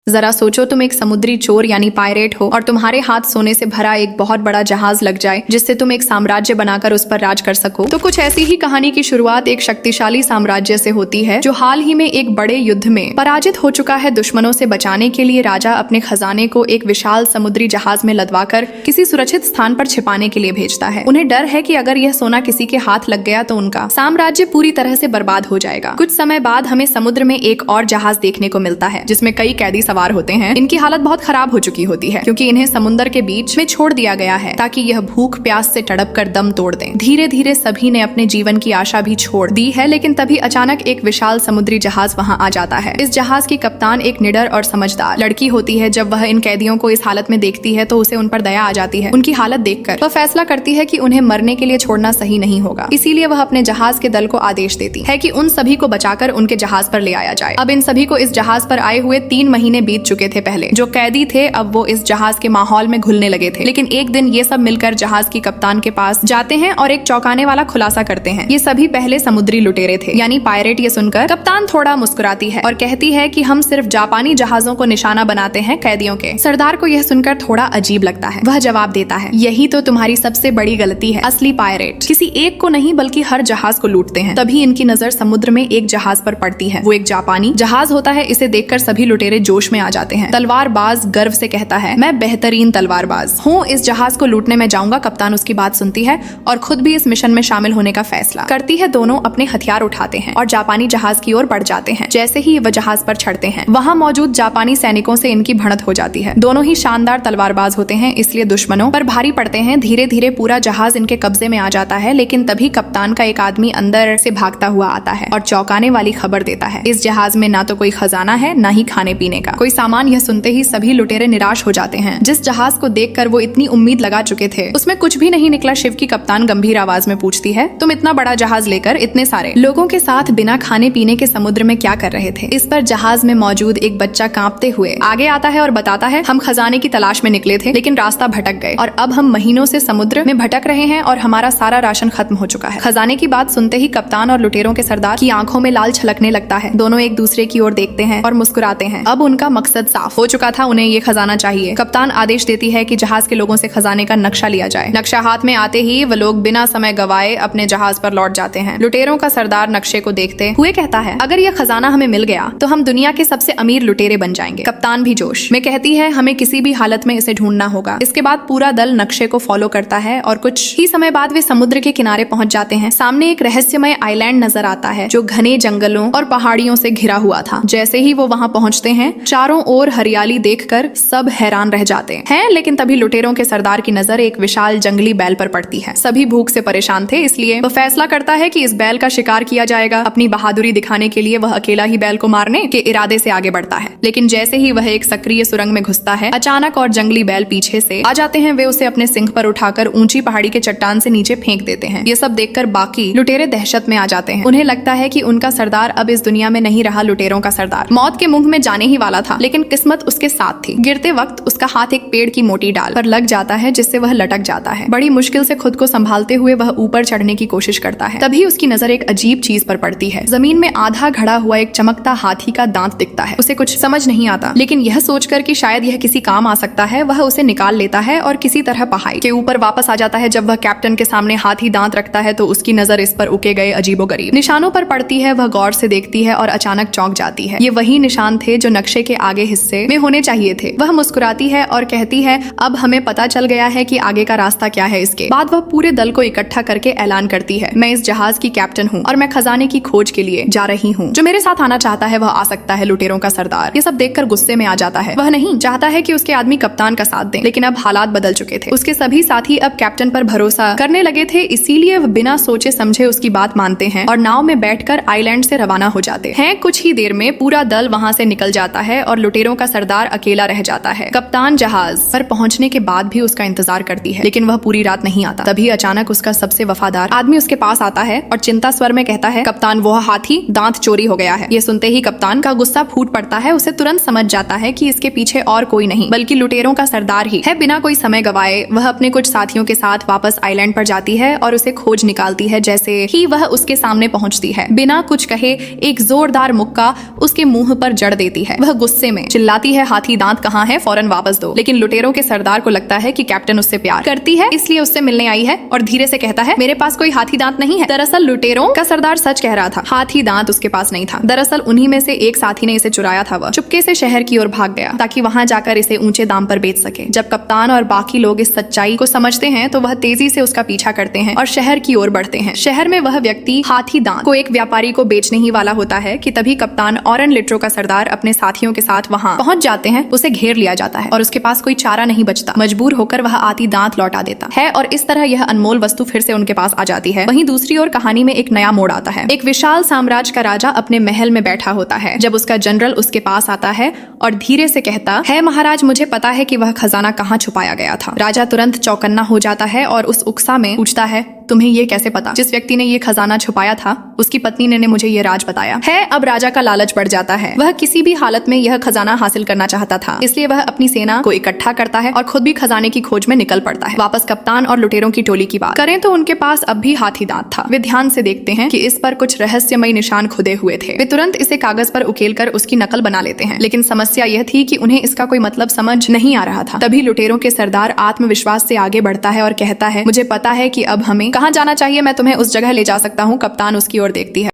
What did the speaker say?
जरा सोचो, तुम एक समुद्री चोर यानी पायरेट हो और तुम्हारे हाथ सोने से भरा एक बहुत बड़ा जहाज लग जाए जिससे तुम एक साम्राज्य बनाकर उस पर राज कर सको। तो कुछ ऐसी ही कहानी की शुरुआत एक शक्तिशाली साम्राज्य से होती है जो हाल ही में एक बड़े युद्ध में पराजित हो चुका है। दुश्मनों से बचाने के लिए राजा अपने खजाने को एक विशाल समुद्री जहाज में लदवाकर किसी सुरक्षित स्थान पर छिपाने के लिए भेजता है। उन्हें डर है कि अगर यह सोना किसी के हाथ लग गया तो उनका साम्राज्य पूरी तरह से बर्बाद हो जाएगा। कुछ समय बाद हमें समुद्र में एक और जहाज देखने को मिलता है जिसमें कई कैदी सवार होते हैं। इनकी हालत बहुत खराब हो चुकी होती है क्योंकि इन्हें समुद्र के बीच में छोड़ दिया गया है ताकि यह भूख प्यास से तड़प कर दम तोड़ दें। धीरे धीरे सभी ने अपने जीवन की आशा भी छोड़ दी है, लेकिन तभी अचानक एक विशाल समुद्री जहाज वहां आ जाता है। इस जहाज की कप्तान एक निडर और समझदार लड़की होती है। जब वह इन कैदियों को इस हालत में देखती है तो उसे उन पर दया आ जाती है। उनकी हालत देखकर वह फैसला करती है कि उन्हें मरने के लिए छोड़ना सही नहीं होगा। इसीलिए वह अपने जहाज के दल को आदेश देती है कि उन सभी को बचाकर उनके जहाज पर ले आया जाए। अब इन सभी को इस जहाज पर आए हुए 3 महीने बीत चुके थे। पहले जो कैदी थे अब वो इस जहाज के माहौल में घुलने लगे थे, लेकिन एक दिन ये सब मिलकर जहाज की कप्तान के पास जाते हैं और एक चौंकाने वाला खुलासा करते हैं। ये सभी पहले समुद्री लुटेरे थे यानी पायरेट। ये सुनकर कप्तान थोड़ा मुस्कुराती है और कहती है कि हम सिर्फ जापानी जहाजों को निशाना बनाते हैं कैदियों के। सरदार को यह सुनकर थोड़ा अजीब लगता है। वह जवाब देता है, यही तो तुम्हारी सबसे बड़ी गलती है। असली पायरेट किसी एक को नहीं बल्कि हर जहाज को लूटते हैं। तभी इनकी नजर समुद्र में एक जहाज पर पड़ती है। वो एक जापानी जहाज होता है। इसे देखकर सभी लुटेरे जोश में आ जाते हैं। तलवारबाज गर्व से कहता है, मैं बेहतरीन तलवारबाज हूँ, इस जहाज को लूटने में जाऊंगा। कप्तान उसकी बात सुनती है और खुद भी इस मिशन में शामिल होने का फैसला करती है। दोनों अपने हथियार उठाते हैं और जापानी जहाज की ओर बढ़ जाते हैं। जैसे ही वह जहाज पर चढ़ते हैं वहां मौजूद जापानी सैनिकों से इनकी भिड़ंत हो जाती है। दोनों ही शानदार तलवारबाज होते हैं, इसलिए दुश्मनों पर भारी पड़ते हैं। धीरे धीरे पूरा जहाज इनके कब्जे में आ जाता है, लेकिन तभी कप्तान का एक आदमी अंदर से भागता हुआ आता है और चौंकाने वाली खबर देता है, इस जहाज में ना तो कोई खजाना है ना ही खाने पीने का कोई सामान। यह सुनते ही सभी लुटेरे निराश हो जाते हैं। जिस जहाज को देखकर वो इतनी उम्मीद लगा चुके थे उसमें कुछ भी नहीं निकला। शिव की कप्तान गंभीर आवाज में पूछती है, तुम इतना बड़ा जहाज लेकर इतने सारे लोगों के साथ बिना खाने पीने के समुद्र में क्या कर रहे थे? इस पर जहाज में मौजूद एक बच्चा कांपते हुए आगे आता है और बताता है, हम खजाने की तलाश में निकले थे लेकिन रास्ता भटक गए और अब हम महीनों से समुद्र में भटक रहे हैं और हमारा सारा राशन खत्म हो चुका है। खजाने की बात सुनते ही कप्तान और लुटेरों के सरदार की आंखों में लाल छलकने लगता है। दोनों एक दूसरे की ओर देखते हैं और मुस्कुराते हैं। अब उनका मकसद साफ हो चुका था, उन्हें ये खजाना चाहिए। कप्तान आदेश देती है कि जहाज के लोगों से खजाने का नक्शा लिया जाए। नक्शा हाथ में आते ही वो लोग बिना समय गवाए अपने जहाज पर लौट जाते हैं। लुटेरों का सरदार नक्शे को देखते हुए कहता है, अगर यह खजाना हमें मिल गया तो हम दुनिया के सबसे अमीर लुटेरे बन जाएंगे। कप्तान भी जोश में कहती है, हमें किसी भी हालत में इसे ढूंढना होगा। इसके बाद पूरा दल नक्शे को फॉलो करता है और कुछ ही समय बाद वे समुद्र के किनारे पहुंच जाते हैं। सामने एक रहस्यमय आइलैंड नजर आता है जो घने जंगलों और पहाड़ियों से घिरा हुआ था। जैसे ही वो वहां पहुंचते हैं चारों ओर हरियाली देखकर सब हैरान रह जाते हैं, लेकिन तभी लुटेरों के सरदार की नजर एक विशाल जंगली बैल पर पड़ती है। सभी भूख से परेशान थे, इसलिए वो फैसला करता है कि इस बैल का शिकार किया जाएगा। अपनी बहादुरी दिखाने के लिए वह अकेला ही बैल को मारने के इरादे से आगे बढ़ता है, लेकिन जैसे ही वह एक सक्रिय सुरंग में घुसता है अचानक और जंगली बैल पीछे से आ जाते हैं। वे उसे अपने सिंग पर उठाकर ऊंची पहाड़ी के चट्टान से नीचे फेंक देते हैं। ये सब देखकर बाकी लुटेरे दहशत में आ जाते हैं। उन्हें लगता है कि उनका सरदार अब इस दुनिया में नहीं रहा। लुटेरों का सरदार मौत के मुंह में जाने ही वाला था, लेकिन किस्मत उसके साथ थी। गिरते वक्त उसका हाथ एक पेड़ की मोटी डाल पर लग जाता है जिससे वह लटक जाता है। बड़ी मुश्किल से खुद को संभालते हुए वह ऊपर चढ़ने की कोशिश करता है। तभी उसकी नजर एक अजीब चीज पर पड़ती है। जमीन में आधा घड़ा हुआ एक चमकता हाथी का दांत दिखता है। उसे कुछ समझ नहीं आता, लेकिन यह सोचकर कि शायद यह किसी काम आ सकता है वह उसे निकाल लेता है और किसी तरह पहाड़ी के ऊपर वापस आ जाता है। जब वह कैप्टन के सामने हाथी दांत रखता है तो उसकी नजर इस पर उके गए अजीबोगरीब निशानों पर पड़ती है। वह गौर से देखती है और अचानक चौंक जाती है। ये वही निशान थे जो नक्शे के आगे हिस्से में होने चाहिए थे। वह मुस्कुराती है और कहती है, अब हमें पता चल गया है कि आगे का रास्ता क्या है। इसके बाद वह पूरे दल को इकट्ठा करके ऐलान करती है, मैं इस जहाज की कैप्टन हूँ और मैं खजाने की खोज के लिए जा रही हूँ। जो मेरे साथ आना चाहता है वह आ सकता है। लुटेरों का सरदार ये सब देखकर गुस्से में आ जाता है। वह नहीं चाहता है कि उसके आदमी कप्तान का साथ दें, लेकिन अब हालात बदल चुके थे। उसके सभी साथी अब कैप्टन पर भरोसा करने लगे थे, इसीलिए वह बिना सोचे समझे उसकी बात मानते हैं और नाव में बैठकर आइलैंड से रवाना हो जाते हैं। कुछ ही देर में पूरा दल वहां से निकल जाता है और लुटेरों का सरदार अकेला रह जाता है। कप्तान जहाज पर पहुंचने के बाद भी उसका इंतजार करती है, लेकिन वह पूरी रात नहीं आता। तभी अचानक उसका सबसे वफादार आदमी उसके पास आता है और चिंता स्वर में कहता है, कप्तान वो हाथी दांत चोरी हो गया है। ये सुनते ही कप्तान का गुस्सा फूट पड़ता है। उसे तुरंत समझ जाता है कि इसके पीछे और कोई नहीं बल्कि लुटेरों का सरदार ही है। बिना कोई समय गवाए वह अपने कुछ साथियों के साथ वापस आइलैंड पर जाती है और उसे खोज निकालती है। जैसे ही वह उसके सामने पहुंचती है बिना कुछ कहे एक जोरदार मुक्का उसके मुंह पर जड़ देती है। वह गुस्से गुस्से में चिल्लाती है, हाथी दांत कहाँ है, फौरन वापस दो। लेकिन लुटेरों के सरदार को लगता है कि कैप्टन उससे प्यार करती है, इसलिए उससे मिलने आई है और धीरे से कहता है, मेरे पास कोई हाथी दांत नहीं है। दरअसल लुटेरों का सरदार सच कह रहा था, हाथी दांत उसके पास नहीं था। दरअसल उन्हीं में से एक साथी ने इसे चुराया था। वह चुपके से शहर की ओर भाग गया ताकि वहां जाकर इसे ऊंचे दाम पर बेच सके। जब कप्तान और बाकी लोग इस सच्चाई को समझते हैं तो वह तेजी से उसका पीछा करते हैं और शहर की ओर बढ़ते हैं। शहर में वह व्यक्ति हाथी दांत को एक व्यापारी को बेचने ही वाला होता है कि तभी कप्तान ऑरन लिट्रो का सरदार अपने साथियों के साथ वहां पहुंच जाते हैं। उसे घेर लिया जाता है और उसके पास कोई चारा नहीं बचता। मजबूर होकर वह हाथी दांत लौटा देता है और इस तरह यह अनमोल वस्तु फिर से उनके पास आ जाती है। वहीं दूसरी ओर कहानी में एक नया मोड़ आता है। एक विशाल साम्राज्य का राजा अपने महल में बैठा होता है जब उसका जनरल उसके पास आता है और धीरे से कहता है, महाराज मुझे पता है कि वह खजाना कहाँ छुपाया गया था। राजा तुरंत चौकन्ना हो जाता है और उस उत्साह में पूछता है, तुम्हें ये कैसे पता? जिस व्यक्ति ने ये खजाना छुपाया था उसकी पत्नी ने मुझे ये राज बताया है। अब राजा का लालच बढ़ जाता है। वह किसी भी हालत में यह खजाना हासिल करना चाहता था, इसलिए वह अपनी सेना को इकट्ठा करता है और खुद भी खजाने की खोज में निकल पड़ता है। वापस कप्तान और लुटेरों की टोली की बात करें तो उनके पास अब भी हाथी दांत था। वे ध्यान से देखते हैं कि इस पर कुछ रहस्यमय निशान खुदे हुए थे। वे तुरंत इसे कागज पर उकेलकर उसकी नकल बना लेते हैं, लेकिन समस्या यह थी कि उन्हें इसका कोई मतलब समझ नहीं आ रहा था। तभी लुटेरों के सरदार आत्मविश्वास से आगे बढ़ता है और कहता है, मुझे पता है कि अब हमें कहाँ जाना चाहिए, मैं तुम्हें उस जगह ले जा सकता हूँ। कप्तान उसकी ओर देखती है।